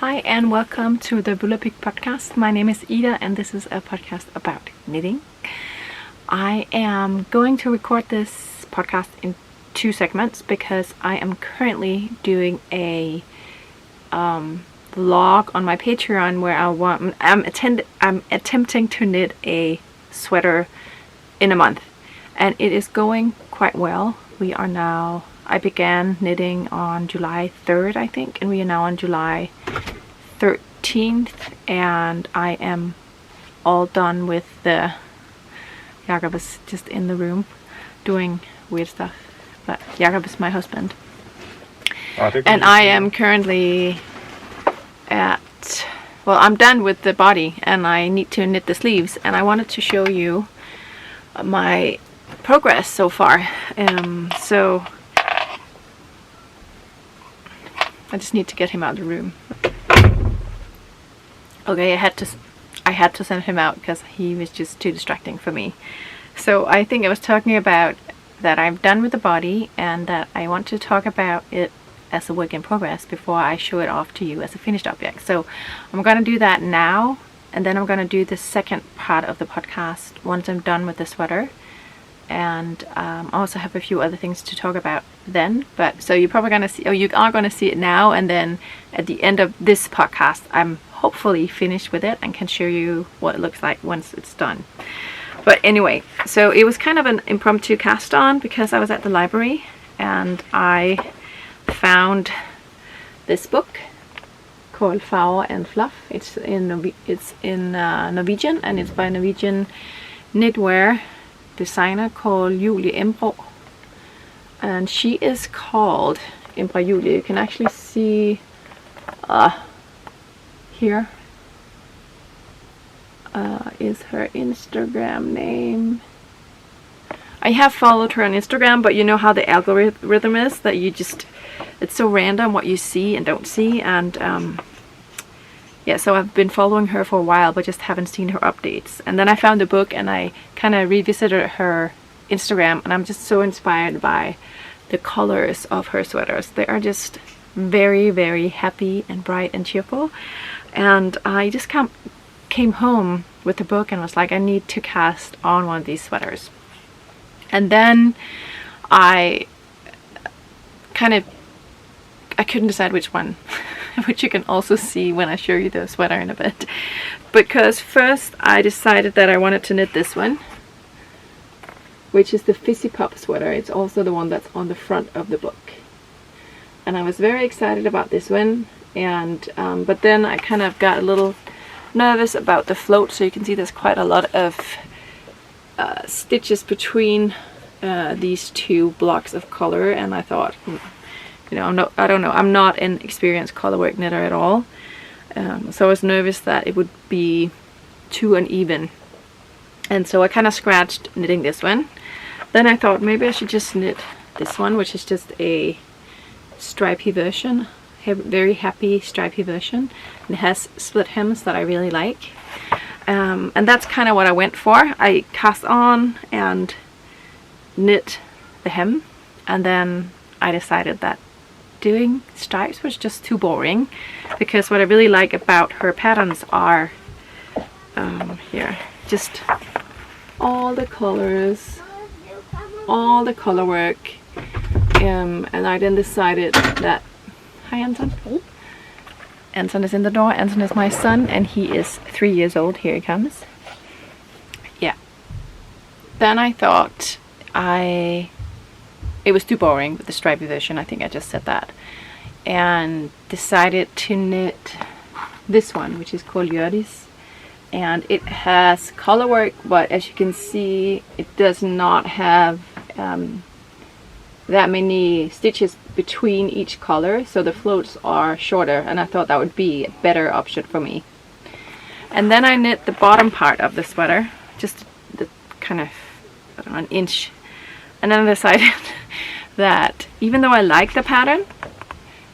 Hi and welcome to the WOOLapyk podcast. My name is Ida and this is a podcast about knitting. I am going to record this podcast in two segments because I am currently doing a vlog on my Patreon where I'm attempting to knit a sweater in a month, and it is going quite well. I began knitting on July 3rd, I think, and we are now on July 13th, and I am all done with the... Jakob is just in the room doing weird stuff, but Jakob is my husband. And I am currently I'm done with the body and I need to knit the sleeves, and I wanted to show you my progress so far. So I just need to get him out of the room. Okay, I had to send him out because he was just too distracting for me. So I think I was talking about that I'm done with the body and that I want to talk about it as a work in progress before I show it off to you as a finished object. So I'm going to do that now, and then I'm going to do the second part of the podcast once I'm done with the sweater. And I also have a few other things to talk about then. But so you're probably going to see, or you are going to see it now, and then at the end of this podcast I'm hopefully finished with it and can show you what it looks like once it's done. But anyway, so it was kind of an impromptu cast on because I was at the library and I found this book called Fluff and Fluff. It's in Norwegian, and it's by a Norwegian knitwear designer called WOOLapyk, and she is called Julie. You can actually see here is her Instagram name. I have followed her on Instagram, but you know how the algorithm is, that it's so random what you see and don't see, and yeah, so I've been following her for a while but just haven't seen her updates. And then I found the book and I kind of revisited her Instagram, and I'm just so inspired by the colors of her sweaters. They are just very, very happy and bright and cheerful. And I just came home with the book and was like, I need to cast on one of these sweaters. And then I couldn't decide which one, which you can also see when I show you the sweater in a bit. Because first I decided that I wanted to knit this one, which is the Fizzy Pop sweater. It's also the one that's on the front of the book. And I was very excited about this one, and but then I kind of got a little nervous about the float. So you can see there's quite a lot of stitches between these two blocks of color, and I thought, you know, I don't know, I'm not an experienced colorwork knitter at all, so I was nervous that it would be too uneven, and so I kind of scratched knitting this one. Then I thought maybe I should just knit this one, which is just a stripy version, very happy stripy version, and it has split hems that I really like. And that's kind of what I went for. I cast on and knit the hem, and then I decided that doing stripes was just too boring, because what I really like about her patterns are here, just all the colors, all the color work, and I then decided that... Hi, Anton. Anton is in the door. Anton is my son, and he is 3 years old. Here he comes. Yeah. Then I thought it was too boring with the stripy version. I think I just said that. And decided to knit this one, which is called Yodis. And it has color work, but as you can see, it does not have that many stitches between each color, so the floats are shorter, and I thought that would be a better option for me. And then I knit the bottom part of the sweater, just the kind of, I don't know, an inch. And then I decided that even though I like the pattern,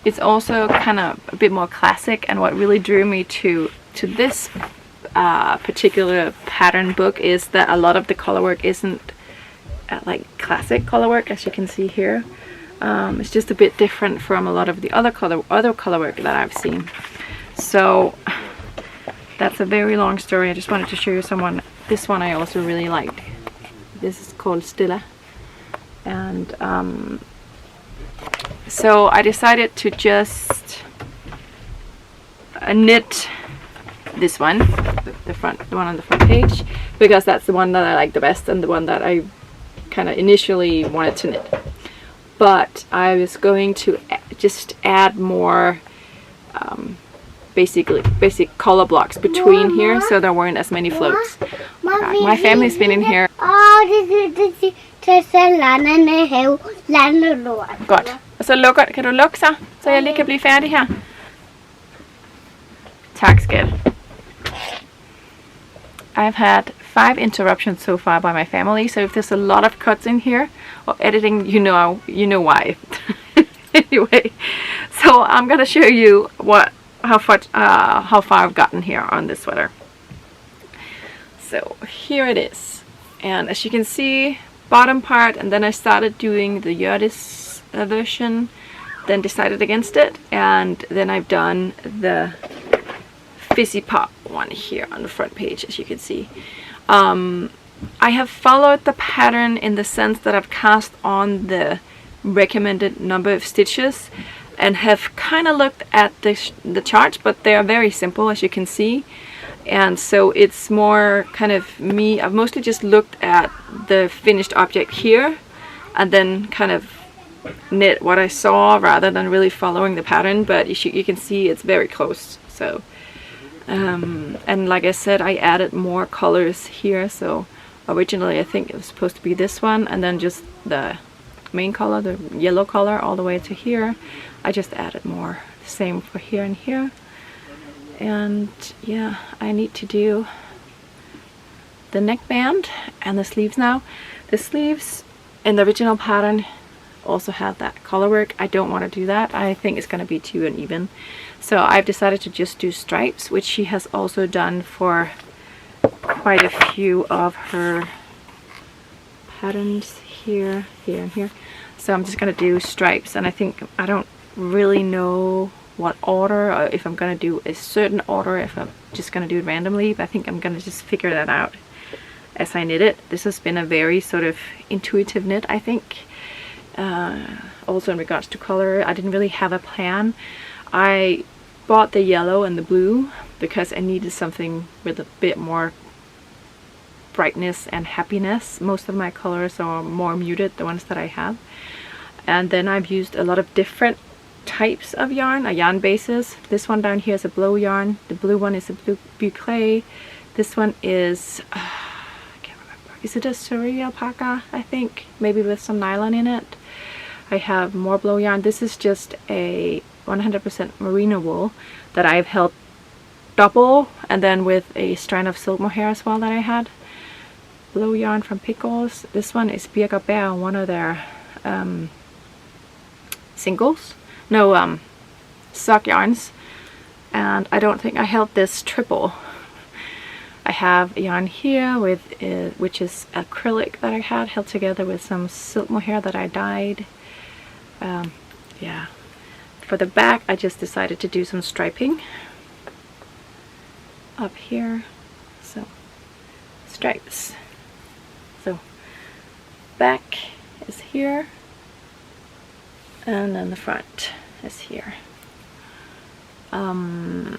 it's also kind of a bit more classic, and what really drew me to this particular pattern book is that a lot of the color work isn't like classic color work, as you can see here. It's just a bit different from a lot of the other color work that I've seen. So that's a very long story. I just wanted to show you this one I also really liked. This is called Stilla. And so I decided to just knit this one, the one on the front page, because that's the one that I like the best and the one that I kind of initially wanted to knit. But I was going to just add more basic color blocks between here, so there weren't as many floats. My family's been in here. Godt. Og så kan du lukke så jeg lige kan blive færdig her. Tak, skat. I've had 5 interruptions so far by my family, so if there's a lot of cuts in here or editing, you know why. Anyway, so I'm gonna show you how far I've gotten here on this sweater. So here it is, and as you can see, bottom part, and then I started doing the Yardis version, then decided against it, and then I've done the Fizzy Pop one here on the front page, as you can see. I have followed the pattern in the sense that I've cast on the recommended number of stitches and have kind of looked at the charts, but they are very simple, as you can see. And so it's more kind of me. I've mostly just looked at the finished object here and then kind of knit what I saw rather than really following the pattern, but you can see it's very close. So and like I said, I added more colors here. So originally I think it was supposed to be this one, and then just the main color, the yellow color, all the way to here. I just added more. Same for here and here. And yeah, I need to do the neckband and the sleeves now. The sleeves in the original pattern also have that color work. I don't want to do that. I think it's going to be too uneven. So I've decided to just do stripes, which she has also done for quite a few of her patterns here, here, and here. So I'm just going to do stripes, and I don't really know what order, or if I'm going to do a certain order, if I'm just going to do it randomly, but I think I'm going to just figure that out as I knit it. This has been a very sort of intuitive knit, I think. Also in regards to color, I didn't really have a plan. I bought the yellow and the blue because I needed something with a bit more brightness and happiness. Most of my colors are more muted, the ones that I have. And then I've used a lot of different types of yarn bases. This one down here is a blow yarn. The blue one is a blue boucle. This one is I can't remember. Is it a Surrey alpaca? I think, maybe with some nylon in it. I have more blow yarn. This is just a 100% merino wool that I've held double, and then with a strand of silk mohair as well that I had. Blow yarn from Pickles. This one is Birger Bear, one of their singles. No, sock yarns. And I don't think I held this triple. I have yarn here with which is acrylic that I had held together with some silk mohair that I dyed. Yeah. For the back, I just decided to do some striping up here. So stripes. So back is here, and then the front is here. Yeah,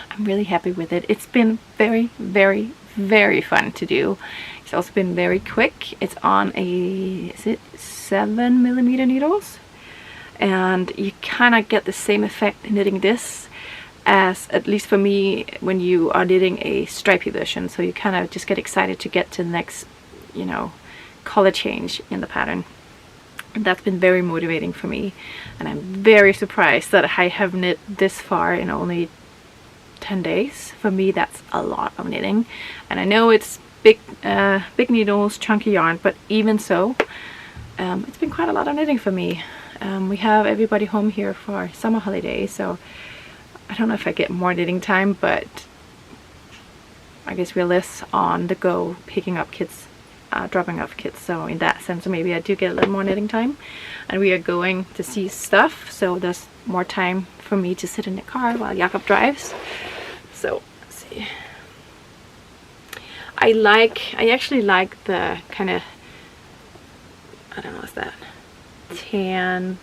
I'm really happy with it. It's been very, very, very fun to do. It's also been very quick. It's on a, is it 7mm needles? And you kind of get the same effect knitting this as, at least for me, when you are knitting a stripy version. So you kind of just get excited to get to the next, you know, color change in the pattern. And that's been very motivating for me. And I'm very surprised that I have knit this far in only 10 days. For me, that's a lot of knitting. And I know it's big needles, chunky yarn, but even so, it's been quite a lot of knitting for me. We have everybody home here for summer holidays, so I don't know if I get more knitting time, but I guess we're less on the go picking up kids dropping off kids, so in that sense maybe I do get a little more knitting time. And we are going to see Stuff, so there's more time for me to sit in the car while Jakob drives. So let's see. I actually like the kind of, I don't know, what's that, tan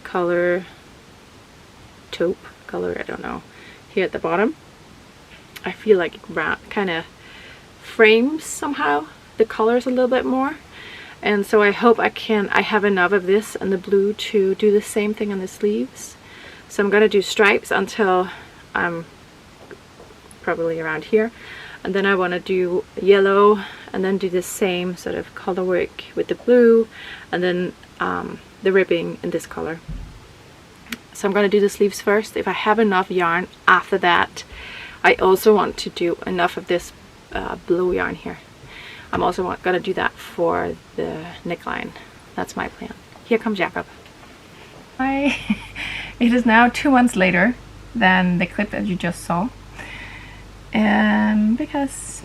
color, taupe color, I don't know, here at the bottom. I feel like it kind of frames somehow the colors a little bit more, and so I hope I have enough of this and the blue to do the same thing on the sleeves. So I'm gonna do stripes until I'm probably around here, and then I want to do yellow and then do the same sort of color work with the blue, and then the ribbing in this color. So I'm going to do the sleeves first. If I have enough yarn after that, I also want to do enough of this blue yarn here. I'm also going to do that for the neckline. That's my plan. Here comes Jakob. Hi. It is now 2 months later than the clip that you just saw. Because,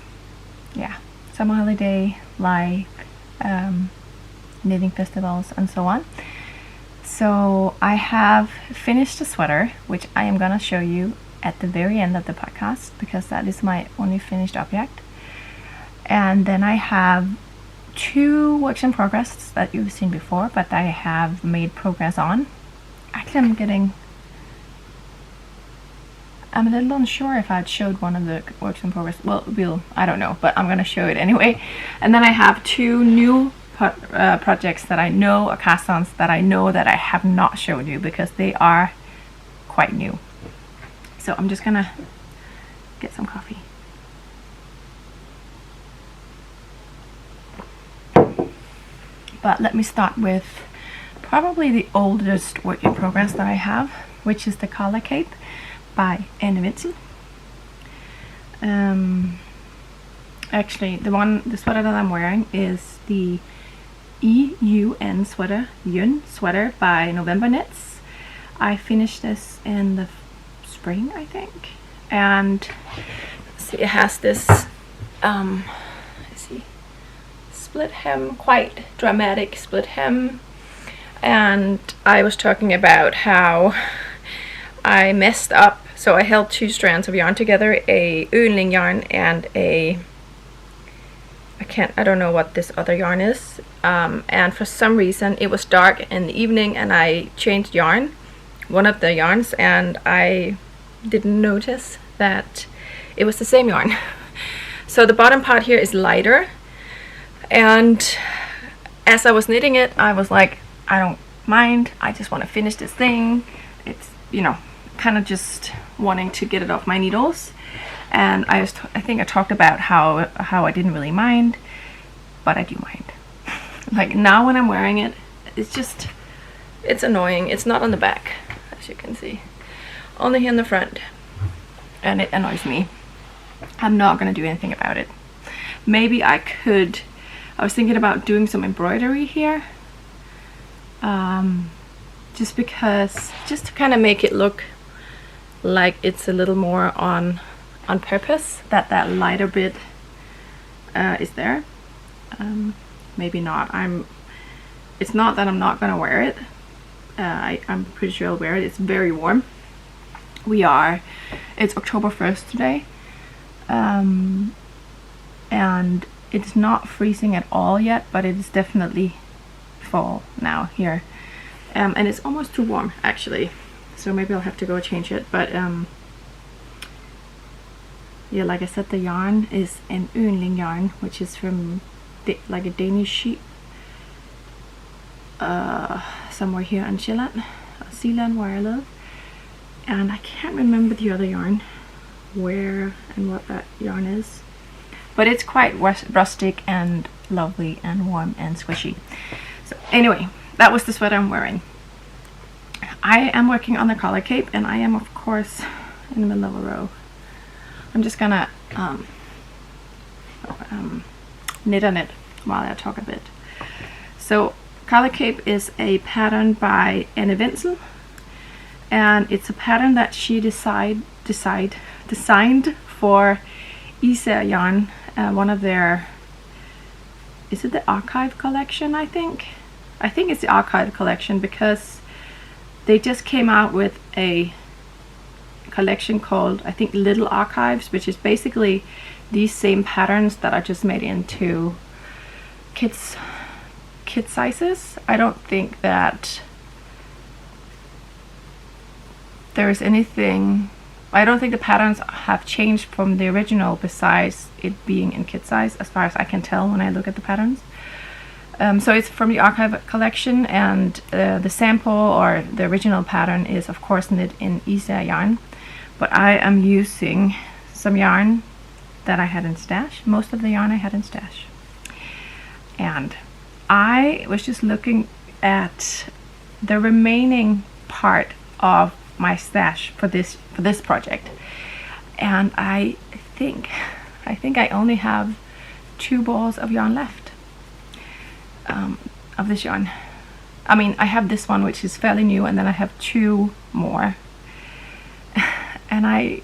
yeah, summer holiday, life, knitting festivals and so on. So I have finished the sweater, which I am gonna show you at the very end of the podcast, because that is my only finished object. And then I have 2 works in progress that you've seen before, but I have made progress on. Actually, I'm a little unsure if I'd showed one of the works in progress. Well, I don't know, but I'm gonna show it anyway. And then I have 2 new projects that I know are cast-ons that I know that I have not shown you because they are quite new. So I'm just gonna get some coffee. But let me start with probably the oldest work in progress that I have, which is the collar cape by addicts. Actually, the sweater that I'm wearing is the EUN sweater, Yun sweater by November Knits. I finished this in the spring, I think, and see, it has this split hem, quite dramatic split hem. And I was talking about how I messed up, so I held 2 strands of yarn together, a Yngling yarn and a, I don't know what this other yarn is, and for some reason it was dark in the evening and I changed yarn, one of the yarns, and I didn't notice that it was the same yarn. So the bottom part here is lighter, and as I was knitting it I was like, I don't mind, I just want to finish this thing. It's, you know, kind of just wanting to get it off my needles. And I think I talked about how I didn't really mind, but I do mind. Like now when I'm wearing it, it's annoying. It's not on the back, as you can see, only here in the front, and it annoys me. I'm not gonna do anything about it. Maybe I could, I was thinking about doing some embroidery here, just to kind of make it look like it's a little more on purpose, that lighter bit is there. Maybe not. It's not that I'm not gonna wear it. I'm pretty sure I'll wear it. It's very warm. It's October 1st today, and it's not freezing at all yet, but it is definitely fall now here, and it's almost too warm actually, so maybe I'll have to go change it. But yeah, like I said, the yarn is an Yngling yarn, which is from like a Danish sheep, somewhere here in Zealand where I live, and I can't remember the other yarn, where and what that yarn is, but it's quite rustic and lovely and warm and squishy. So anyway, that was the sweater I'm wearing. I am working on the collar cape, and I am of course in the middle of a row. I'm just gonna knit on it while I talk a bit. So collar cape is a pattern by addicts, and it's a pattern that she designed for Isa Yarn, one of their is it the archive collection? I think it's the archive collection, because they just came out with a collection called, I think, Little Archives, which is basically these same patterns that are just made into kid sizes. I don't think that there's anything, I don't think the patterns have changed from the original besides it being in kid size, as far as I can tell when I look at the patterns. So it's from the archive collection, and the sample or the original pattern is of course knit in Isa yarn, but I am using some yarn that I had in stash, most of the yarn I had in stash. And I was just looking at the remaining part of my stash for this project, and I think I only have 2 balls of yarn left of this yarn. I mean, I have this one which is fairly new, and then I have 2 more, and I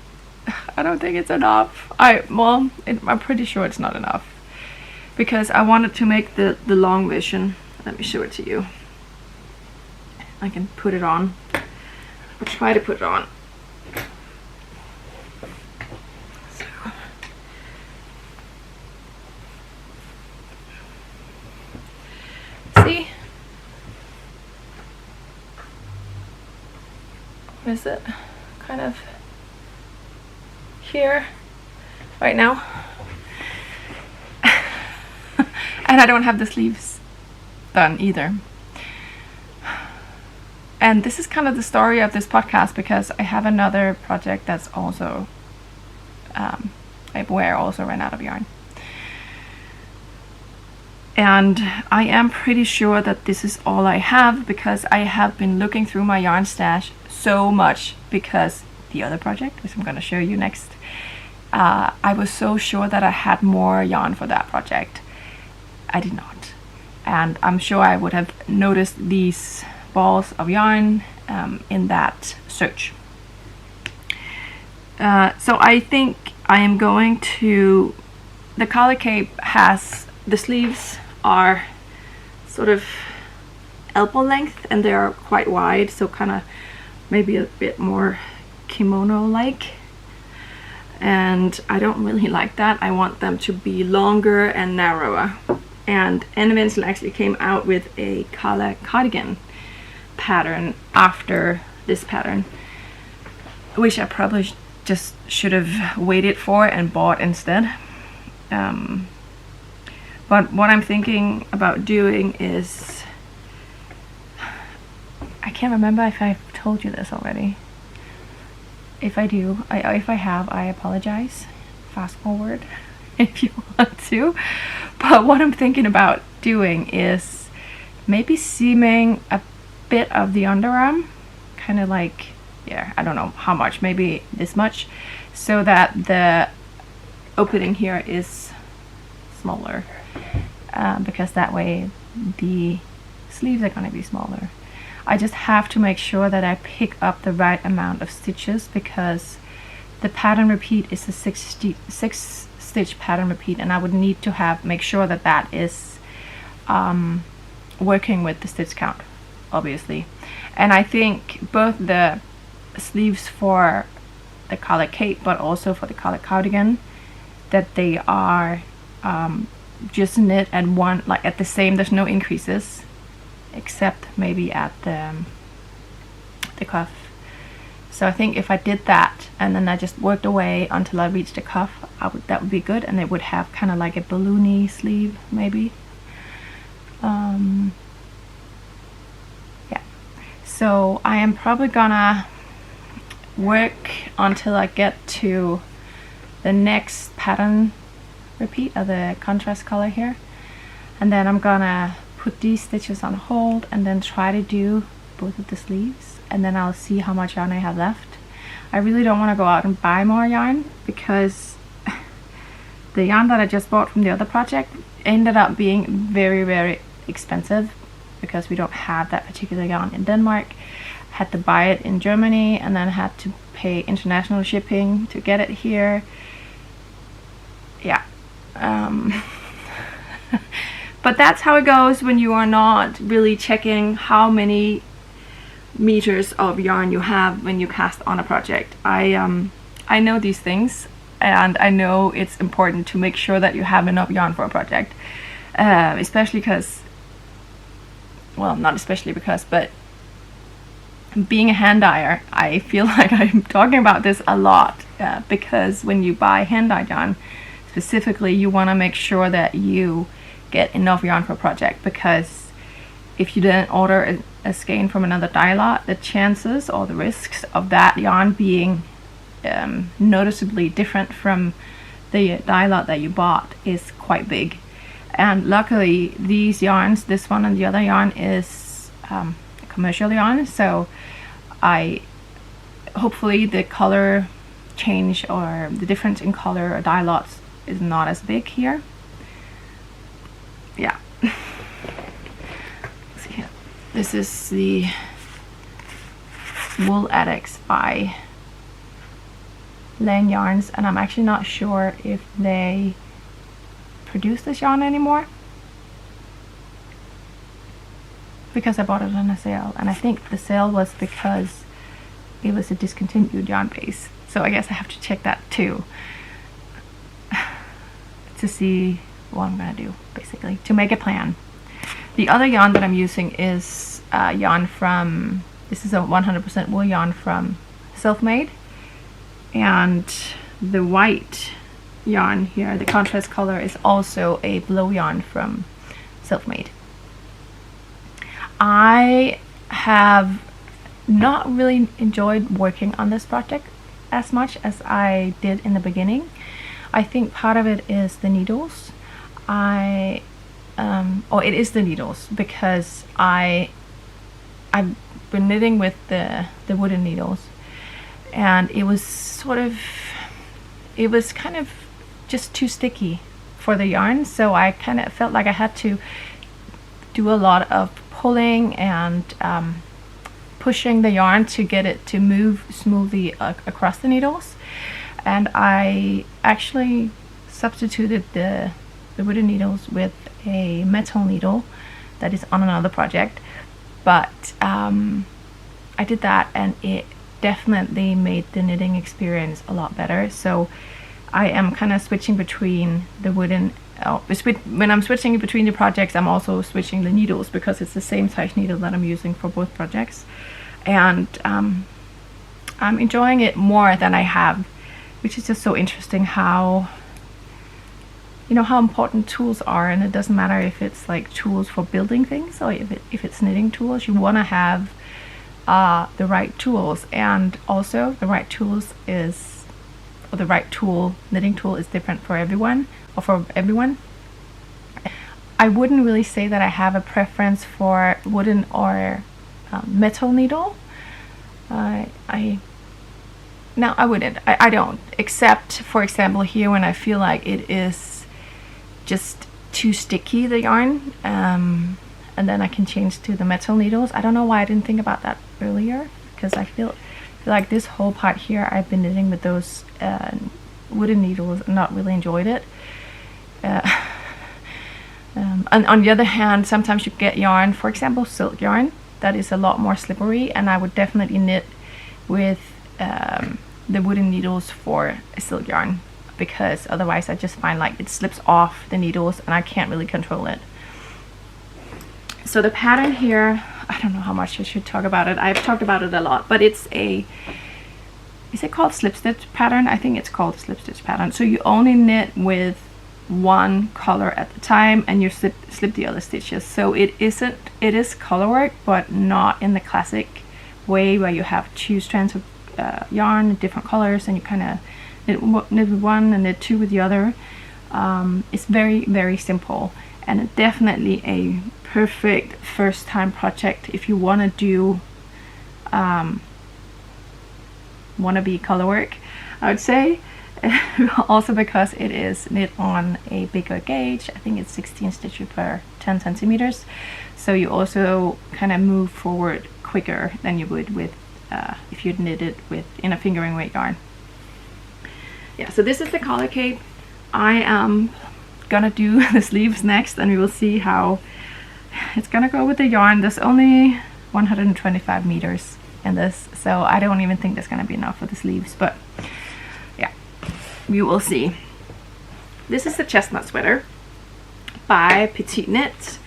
don't think it's enough. I'm pretty sure it's not enough, because I wanted to make the long version. Let me show it to you. I can put it on. I'll try to put it on. So. See? What is it? Kind of here right now. And I don't have the sleeves done either. And this is kind of the story of this podcast, because I have another project that's also where I also ran out of yarn. And I am pretty sure that this is all I have, because I have been looking through my yarn stash so much, because the other project, which I'm going to show you next, I was so sure that I had more yarn for that project. I did not. And I'm sure I would have noticed these balls of yarn in that search. So I think I am going to, the collar cape has, the sleeves are sort of elbow length, and they are quite wide, so kind of maybe a bit more kimono like, and I don't really like that. I want them to be longer and narrower. And Vincent actually came out with a collar cardigan pattern after this pattern, which I probably just should have waited for and bought instead. But what I'm thinking about doing is, I can't remember if I've told you this already. If I do, if I have, I apologize. Fast forward if you want to. But what I'm thinking about doing is maybe seaming a bit of the underarm, kind of like, yeah, I don't know how much, maybe this much, so that the opening here is smaller, because that way the sleeves are going to be smaller. I just have to make sure that I pick up the right amount of stitches, because the pattern repeat is a 6 stitch pattern repeat, and I would need to make sure that that is working with the stitch count, obviously. And I think both the sleeves for the collar cape, but also for the collar cardigan, that they are just knit at one, like at the same, there's no increases except maybe at the cuff. So I think if I did that and then I just worked away until I reached the cuff, that would be good, and it would have kind of like a balloony sleeve maybe. Yeah, so I am probably gonna work until I get to the next pattern repeat of the contrast color here, and then I'm gonna put these stitches on hold and then try to do both of the sleeves, and then I'll see how much yarn I have left. I really don't want to go out and buy more yarn, because the yarn that I just bought from the other project ended up being very, very expensive, because we don't have that particular yarn in Denmark. Had to buy it in Germany and then had to pay international shipping to get it here. Yeah. But that's how it goes when you are not really checking how many meters of yarn you have when you cast on a project. I know these things, and I know it's important to make sure that you have enough yarn for a project, especially because, well, not especially because, but being a hand dyer, I feel like I'm talking about this a lot, because when you buy hand dyed yarn specifically, you want to make sure that you get enough yarn for a project, because if you didn't order a skein from another dye lot, the chances or the risks of that yarn being noticeably different from the dye lot that you bought is quite big. And luckily these yarns, this one and the other yarn, is commercial yarn, so hopefully the color change or the difference in color or dye lots is not as big here. Yeah. Let's see here. This is the Wool Addicts by Lang Yarns, and I'm actually not sure if they produce this yarn anymore, because I bought it on a sale, and I think the sale was because it was a discontinued yarn base, so I guess I have to check that too to see what I'm gonna do, basically, to make a plan. The other yarn that I'm using is yarn from, this is a 100% wool yarn from Selfmade, and the white yarn here, the contrast color, is also a blow yarn from Selfmade. I have not really enjoyed working on this project as much as I did in the beginning. I think part of it is the needles. It is the needles, because I've been knitting with the wooden needles, and it was kind of just too sticky for the yarn, so I kind of felt like I had to do a lot of pulling and pushing the yarn to get it to move smoothly across the needles. And I actually substituted the wooden needles with a metal needle that is on another project, but I did that and it definitely made the knitting experience a lot better. So I am kind of switching between the wooden, when I'm switching between the projects, I'm also switching the needles, because it's the same size needle that I'm using for both projects, and I'm enjoying it more than I have, which is just so interesting how, you know, how important tools are. And it doesn't matter if it's like tools for building things or if it's knitting tools, you want to have the right tools. And also the right tools is, or the right tool, knitting tool, is different for everyone, or for everyone. I wouldn't really say that I have a preference for wooden or metal needle. No, I wouldn't. I don't. Except, for example, here when I feel like it is just too sticky, the yarn, and then I can change to the metal needles. I don't know why I didn't think about that earlier, because I feel like this whole part here I've been knitting with those wooden needles and not really enjoyed it. And on the other hand, sometimes you get yarn, for example silk yarn, that is a lot more slippery, and I would definitely knit with the wooden needles for a silk yarn, because otherwise I just find like it slips off the needles and I can't really control it. So the pattern here, I don't know how much I should talk about it. I've talked about it a lot, but it's a, is it called slip stitch pattern? I think it's called slip stitch pattern. So you only knit with one color at the time, and you slip the other stitches. So it is color work, but not in the classic way where you have two strands of yarn, different colors, and you kind of knit with one and knit two with the other. It's very, very simple, and definitely a perfect first time project if you want to do wannabe color work, I would say. Also because it is knit on a bigger gauge. I think it's 16 stitches per 10 centimeters, so you also kind of move forward quicker than you would with if you'd knit it with in a fingering weight yarn. Yeah, so this is the collar cape. I am gonna do the sleeves next, and we will see how it's gonna go with the yarn. There's only 125 meters in this, so I don't even think that's gonna be enough for the sleeves, but yeah, we will see. This is the Chestnut sweater by Petite Knit,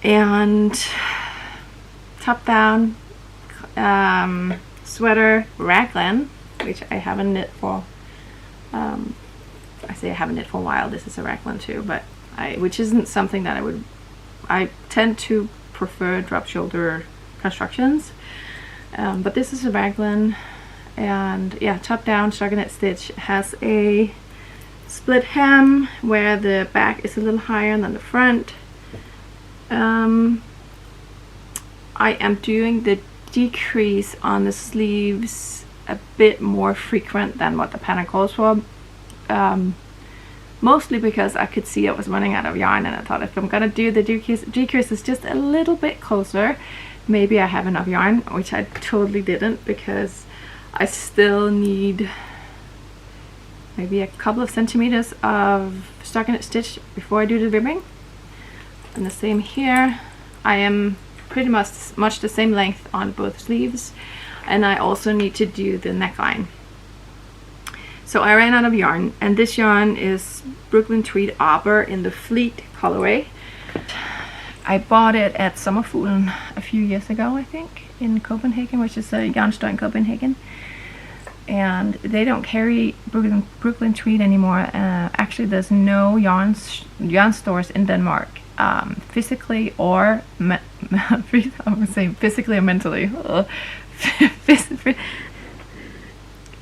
and top down sweater raglan, which I haven't knit for I say I haven't knit for a while. This is a raglan too, but which isn't something that I tend to prefer drop shoulder constructions, but this is a raglan, and yeah, top down stockinette stitch. Has a split hem where the back is a little higher than the front. I am doing the decrease on the sleeves a bit more frequent than what the pattern calls for, mostly because I could see I was running out of yarn, and I thought if I'm gonna do the decrease is just a little bit closer, maybe I have enough yarn, which I totally didn't, because I still need maybe a couple of centimeters of stockinette stitch before I do the ribbing. And the same here. I am pretty much the same length on both sleeves, and I also need to do the neckline. So I ran out of yarn, and this yarn is Brooklyn Tweed Arbor in the Fleet colorway. I bought it at Sommerfuglen a few years ago, I think, in Copenhagen, which is a yarn store in Copenhagen. And they don't carry Brooklyn Tweed anymore. Actually, there's no yarn stores in Denmark, physically or I would say physically or mentally.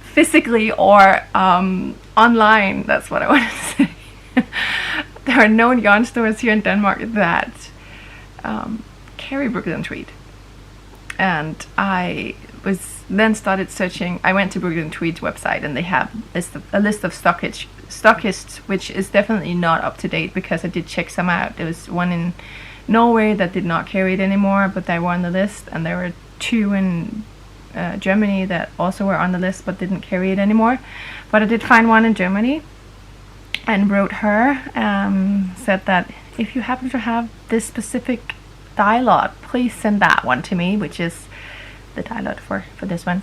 Physically or online. That's what I want to say. There are no yarn stores here in Denmark that carry Brooklyn Tweed, and I then started searching. I went to Brooklyn Tweed's website, and they have a list of stockists, which is definitely not up to date, because I did check some out. There was one in Norway that did not carry it anymore, but they were on the list, and there were two in Germany that also were on the list but didn't carry it anymore. But I did find one in Germany, and wrote her, said that if you happen to have this specific dye lot, please send that one to me, which is the dye lot for this one,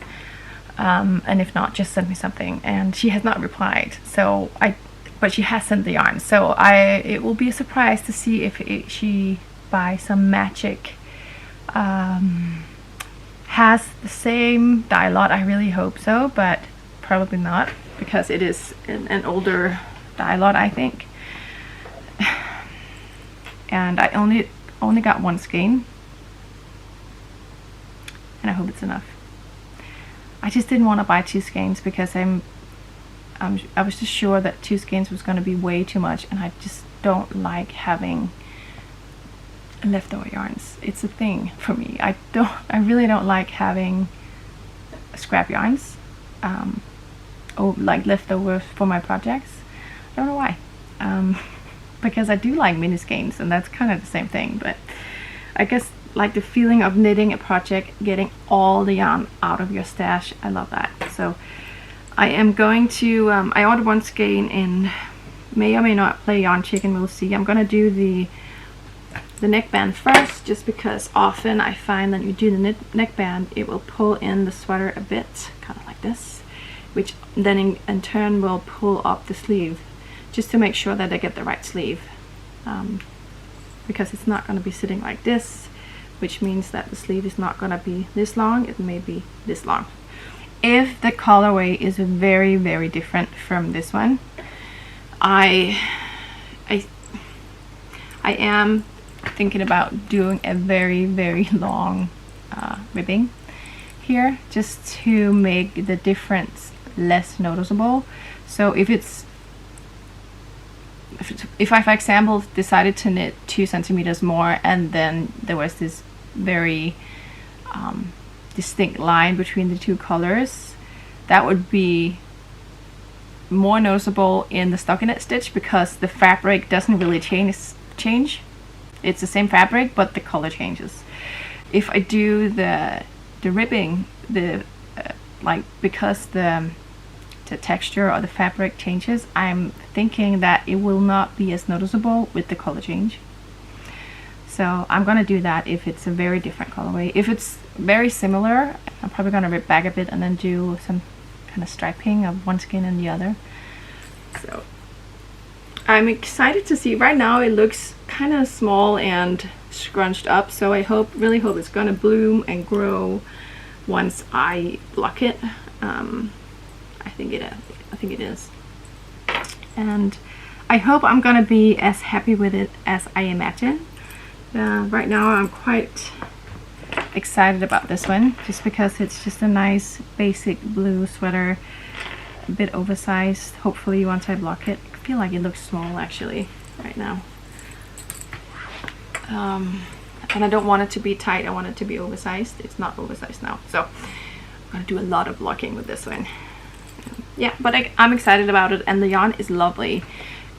and if not, just send me something. And she has not replied, so but she has sent the yarn, so it will be a surprise to see if she by some magic has the same dye lot. I really hope so, but probably not, because it is an older dye lot, I think. And I only got one skein, and I hope it's enough. I just didn't want to buy 2 skeins, because I was just sure that 2 skeins was going to be way too much, and I just don't like having leftover yarns. It's a thing for me. I really don't like having scrap yarns, or like leftovers for my projects. I don't know why, because I do like mini skeins, and that's kind of the same thing, but I guess like the feeling of knitting a project, getting all the yarn out of your stash, I love that. So I am going to I ordered 1 skein in, may or may not play Yarn Chicken, we'll see. I'm gonna do the neckband first, just because often I find that you do the neckband, it will pull in the sweater a bit, kind of like this, which then in turn will pull up the sleeve, just to make sure that I get the right sleeve, because it's not going to be sitting like this, which means that the sleeve is not going to be this long, it may be this long. If the colorway is very, very different from this one, I am thinking about doing a very, very long ribbing here, just to make the difference less noticeable. So if I, for example, decided to knit 2 centimeters more, and then there was this very distinct line between the 2 colors, that would be more noticeable in the stockinette stitch, because the fabric doesn't really change. It's the same fabric, but the color changes. If I do the ribbing, because the the texture or the fabric changes, I'm thinking that it will not be as noticeable with the color change. So I'm gonna do that if it's a very different colorway. If it's very similar, I'm probably gonna rip back a bit and then do some kind of striping of one skin and the other. So I'm excited to see. Right now it looks kind of small and scrunched up, so I really hope it's gonna bloom and grow once I block it. I think it is, and I hope I'm gonna be as happy with it as I imagine. Right now I'm quite excited about this one, just because it's just a nice basic blue sweater, a bit oversized. Hopefully once I block it, I feel like it looks small actually right now. And I don't want it to be tight, I want it to be oversized. It's not oversized now, so I'm gonna do a lot of blocking with this one. Yeah, but I'm excited about it, and the yarn is lovely.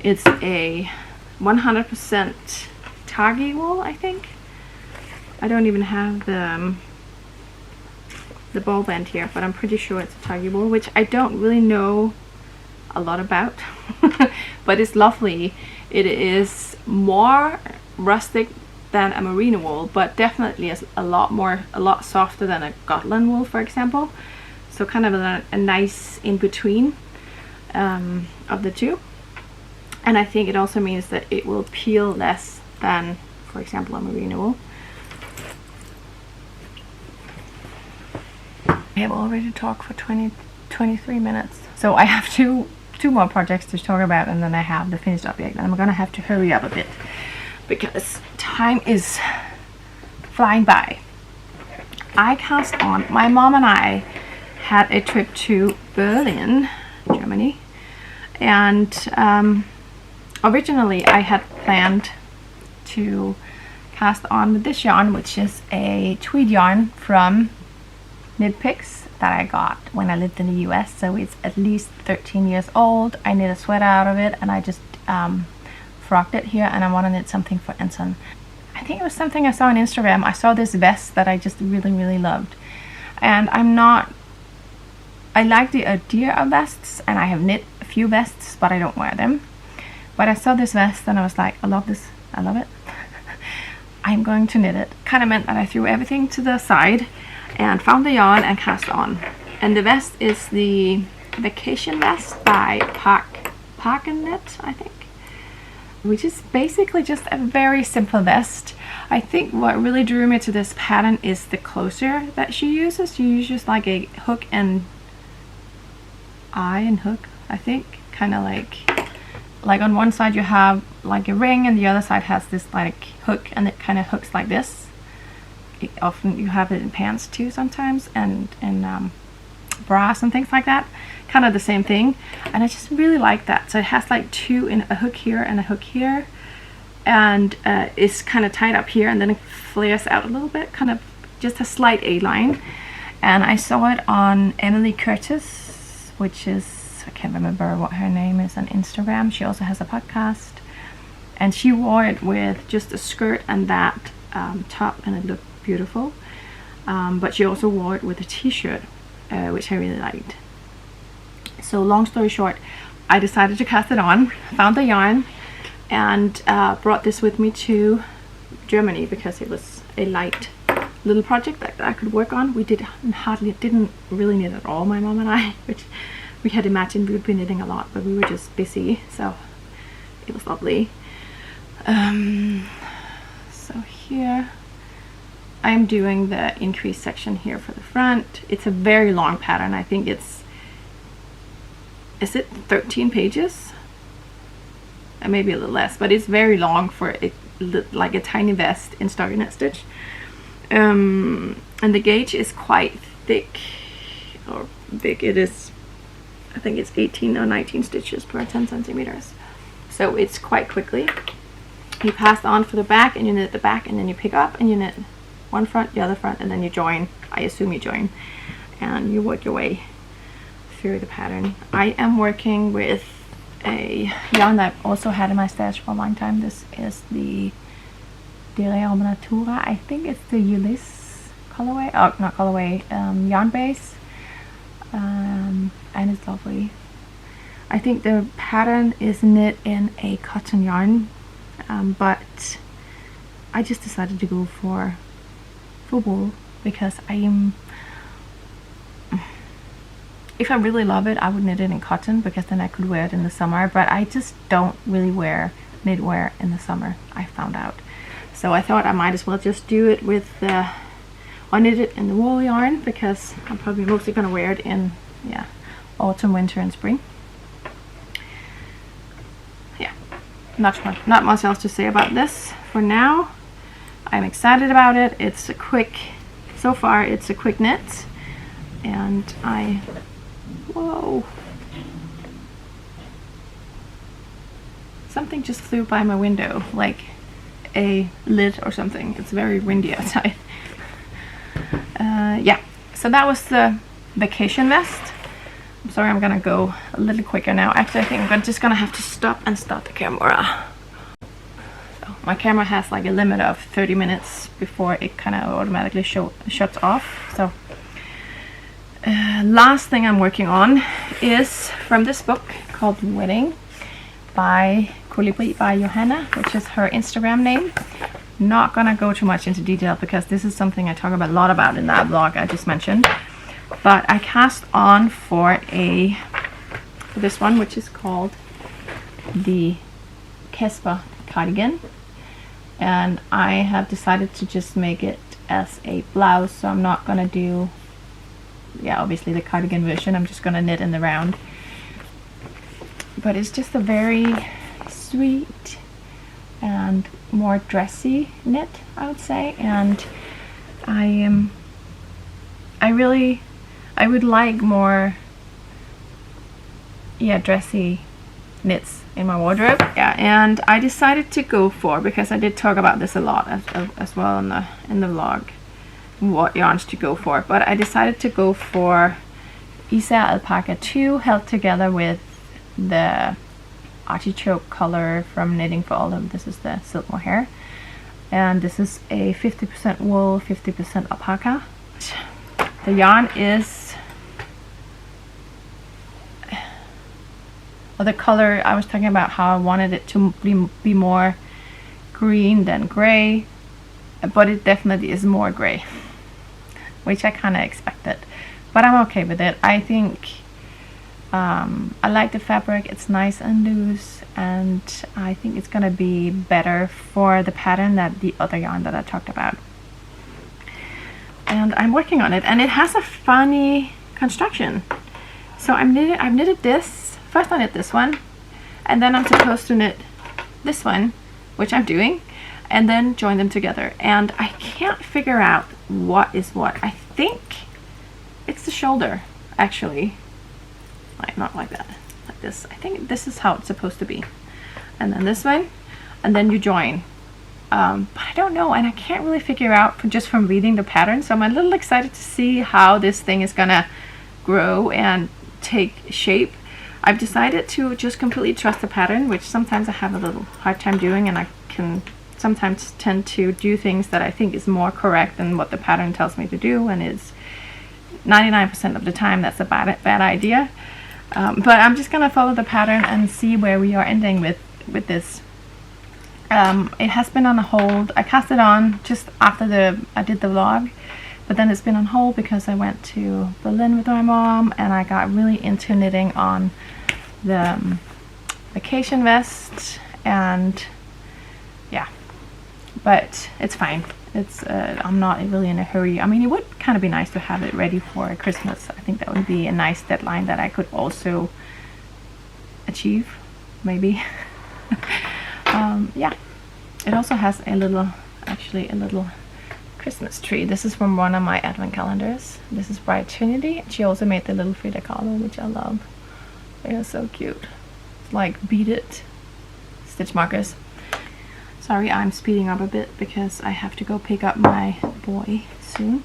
It's a 100% Tagi wool, I think. I don't even have the ball band here, but I'm pretty sure it's a Tagi wool, which I don't really know a lot about. But it's lovely. It is more rustic than a merino wool, but definitely is a lot softer than a Gotland wool, for example. So kind of a nice in between of the two. And I think it also means that it will peel less than, for example, a merino wool. I have already talked for 23 minutes. So I have two more projects to talk about, and then I have the finished object, and I'm gonna have to hurry up a bit because time is flying by. I cast on, my mom and I had a trip to Berlin, Germany, and originally I had planned to cast on with this yarn, which is a tweed yarn from WOOLapyk that I got when I lived in the US. So it's at least 13 years old. I knit a sweater out of it, and I just frocked it here, and I want to knit something for Anton. I think it was something I saw on Instagram. I saw this vest that I just really loved, and I like the idea of vests, and I have knit a few vests, but I don't wear them. But I saw this vest and I was like, I love this, I love it. I'm going to knit it. Kind of meant that I threw everything to the side and found the yarn and cast on. And the vest is the Vacation Vest by Park and Knit, I think, which is basically just a very simple vest. I think what really drew me to this pattern is the closure that she uses. She uses like a hook and eye and hook, I think, kind of like on one side you have like a ring, and the other side has this like hook, and it kind of hooks like this. Often you have it in pants too sometimes, and bras and things like that, kind of the same thing. And I just really like that. So it has like two, in a hook here and a hook here, and it's kind of tied up here, and then it flares out a little bit, kind of just a slight A-line. And I saw it on Emily Curtis, which is, I can't remember what her name is on Instagram. She also has a podcast, and she wore it with just a skirt and that top, and it looked beautiful. But she also wore it with a t-shirt, which I really liked. So long story short, I decided to cast it on, found the yarn, and brought this with me to Germany because it was a light little project that I could work on. We didn't really knit at all, my mom and I, which we had imagined we would be knitting a lot, but we were just busy, so it was lovely. So here I'm doing the increase section here for the front. It's a very long pattern. I think is it 13 pages? Maybe a little less, but it's very long for like a tiny vest in stockinette stitch. And the gauge is quite thick, or big. It is, I think it's 18 or 19 stitches per 10 centimeters. So it's quite quickly. You pass on for the back, and you knit the back, and then you pick up and you knit one front, the other front, and then you join. I assume you join, and you work your way through the pattern. I am working with a yarn that I've also had in my stash for a long time. This is the Direom Natura. I think it's the Ulysses colorway. Oh, not colorway. Yarn base. And it's lovely. exactly. I think the pattern is knit in a cotton yarn, but I just decided to go for wool because if I really love it, I would knit it in cotton because then I could wear it in the summer, but I just don't really wear knitwear in the summer, I found out. So I thought I might as well just do it with or knit it in the wool yarn, because I'm probably mostly gonna wear it in autumn, winter and spring. Yeah, not much else to say about this for now. I'm excited about it. It's a quick, so far it's a quick knit, and whoa, something just flew by my window, like a lid or something. It's very windy outside. Yeah, so that was the vacation vest. I'm sorry, I'm gonna go a little quicker now. Actually, I think I'm just gonna have to stop and start the camera. So my camera has like a limit of 30 minutes before it kind of automatically shuts off. So last thing I'm working on is from this book called Wedding by Colibri by Johanna, which is her Instagram name. Not gonna go too much into detail because this is something I talk about a lot about in that vlog I just mentioned. But I cast on for this one, which is called the Kesper cardigan, and I have decided to just make it as a blouse. So I'm not gonna do, obviously the cardigan version. I'm just gonna knit in the round. But it's just a very sweet and more dressy knit, I would say, and I would like more dressy knits in my wardrobe. Yeah, and I decided to go for, because I did talk about this a lot as well in the vlog, what yarns to go for, but I decided to go for Isa Alpaca 2 held together with the artichoke color from Knitting for All of Them. This is the silk mohair, and this is a 50% wool, 50% alpaca. The yarn is the color I was talking about, how I wanted it to be more green than gray, but it definitely is more gray, which I kind of expected, but I'm okay with it. I think I like the fabric. It's nice and loose, and I think it's gonna be better for the pattern than the other yarn that I talked about. And I'm working on it, and it has a funny construction. So I've knitted this. First I knit this one, and then I'm supposed to knit this one, which I'm doing, and then join them together. And I can't figure out what is what. I think it's the shoulder, actually. Like, not like that, like this. I think this is how it's supposed to be. And then this one, and then you join. But I don't know, and I can't really figure out just from reading the pattern. So I'm a little excited to see how this thing is gonna grow and take shape. I've decided to just completely trust the pattern, which sometimes I have a little hard time doing, and I can sometimes tend to do things that I think is more correct than what the pattern tells me to do, and it's 99% of the time that's a bad idea. But I'm just gonna follow the pattern and see where we are ending with this. It has been on a hold. I cast it on just after I did the vlog, but then it's been on hold because I went to Berlin with my mom, and I got really into knitting on the vacation vest, and yeah, but it's fine. It's I'm not really in a hurry. I mean, it would kind of be nice to have it ready for Christmas. I think that would be a nice deadline that I could also achieve, maybe. Yeah, it also has a little Christmas tree. This is from one of my advent calendars. This is Bright Trinity. She also made the little Frida Kahlo, which I love. They are so cute. It's like beaded stitch markers. Sorry, I'm speeding up a bit because I have to go pick up my boy soon.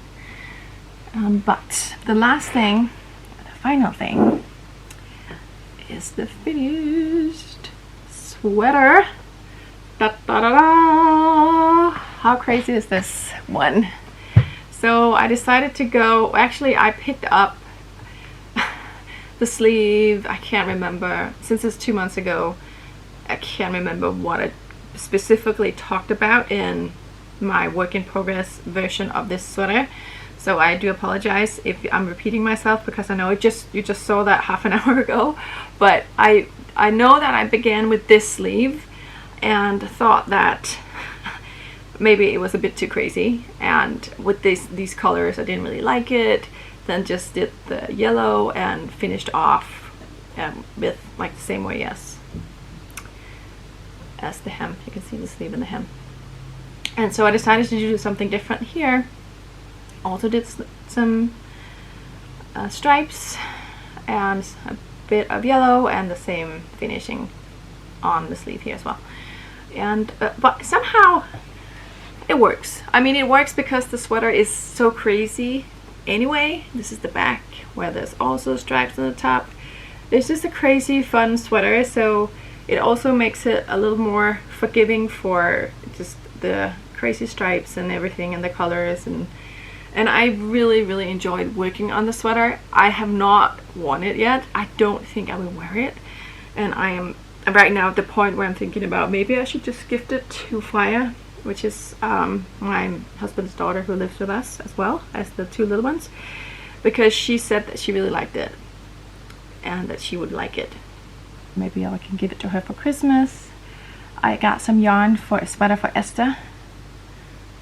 But the last thing, the final thing, is the finished sweater. Da, da, da, da. How crazy is this one? So I decided to go, actually I picked up The sleeve, I can't remember, since it's 2 months ago, I can't remember what I specifically talked about in my work in progress version of this sweater. So I do apologize if I'm repeating myself, because I know you just saw that half an hour ago. But I know that I began with this sleeve and thought that maybe it was a bit too crazy, and with these colors I didn't really like it. Then just did the yellow and finished off with like the same way as the hem. You can see the sleeve and the hem. And so I decided to do something different here. Also did some stripes and a bit of yellow, and the same finishing on the sleeve here as well. And but somehow it works. I mean, it works because the sweater is so crazy anyway. This is the back where there's also stripes on the top. It's just a crazy fun sweater, so it also makes it a little more forgiving for just the crazy stripes and everything and the colors, and I really enjoyed working on the sweater. I have not worn it yet. I don't think I will wear it, and I am right now at the point where I'm thinking about maybe I should just gift it to Freya, which is my husband's daughter, who lives with us as well as the two little ones, because she said that she really liked it and that she would like it. Maybe I can give it to her for Christmas. I got some yarn for a sweater for Esther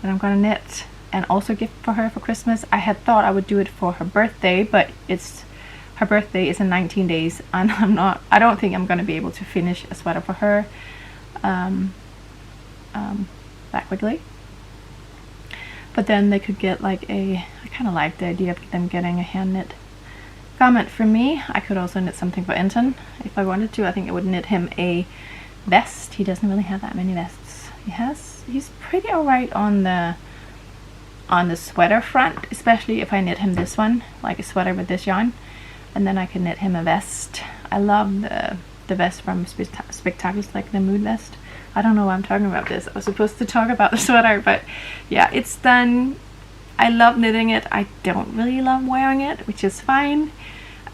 that I'm gonna knit and also gift for her for Christmas. I had thought I would do it for her birthday, but her birthday is in 19 days, and I don't think I'm gonna be able to finish a sweater for her that quickly. But then they could get like I kind of like the idea of them getting a hand knit garment from me. I could also knit something for Anton if I wanted to. I think I would knit him a vest. He doesn't really have that many vests. He's pretty alright on the sweater front, especially if I knit him this one, like a sweater with this yarn, and then I can knit him a vest. I love the vest from Spectaculars, like the mood vest. I don't know why I'm talking about this. I was supposed to talk about the sweater, but yeah, it's done. I love knitting it. I don't really love wearing it, which is fine.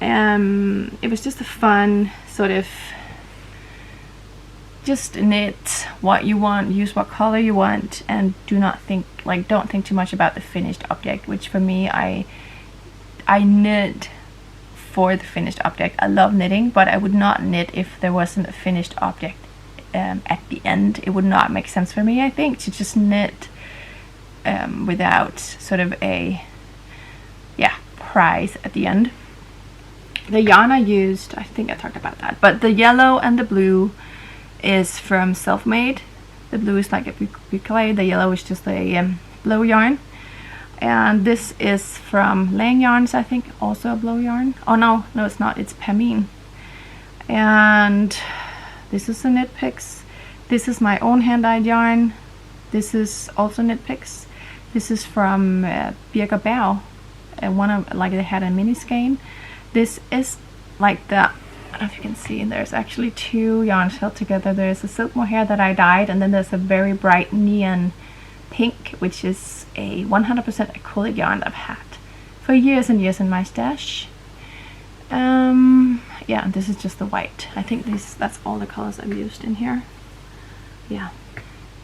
It was just a fun sort of just knit what you want, use what color you want, and don't think too much about the finished object, which for me, I knit for the finished object. I love knitting, but I would not knit if there wasn't a finished object at the end. It would not make sense for me, I think, to just knit without sort of a prize at the end. The yarn I used, I think I talked about that, but the yellow and the blue is from Selfmade. The blue is like a boucle, the yellow is just a blow yarn, and this is from Lang Yarns, I think, also a blow yarn. Oh no it's not, it's Pamine. And this is the Knit Picks. This is my own hand-dyed yarn. This is also Knit Picks. This is from Birger Bau, one of, like, they had a mini skein. This is like the, I don't know if you can see, there's actually two yarns held together. There's a silk mohair that I dyed, and then there's a very bright neon pink, which is a 100% acrylic yarn that I've had for years and years in my stash. Yeah, this is just the white. I think that's all the colors I've used in here. Yeah,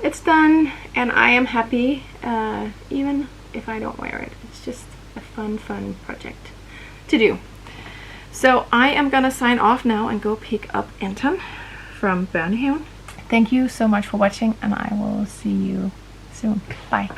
it's done, and I am happy, even if I don't wear it. It's just a fun project to do. So I am gonna sign off now and go pick up Anton from Børnehaven. Thank you so much for watching, and I will see you soon. Bye.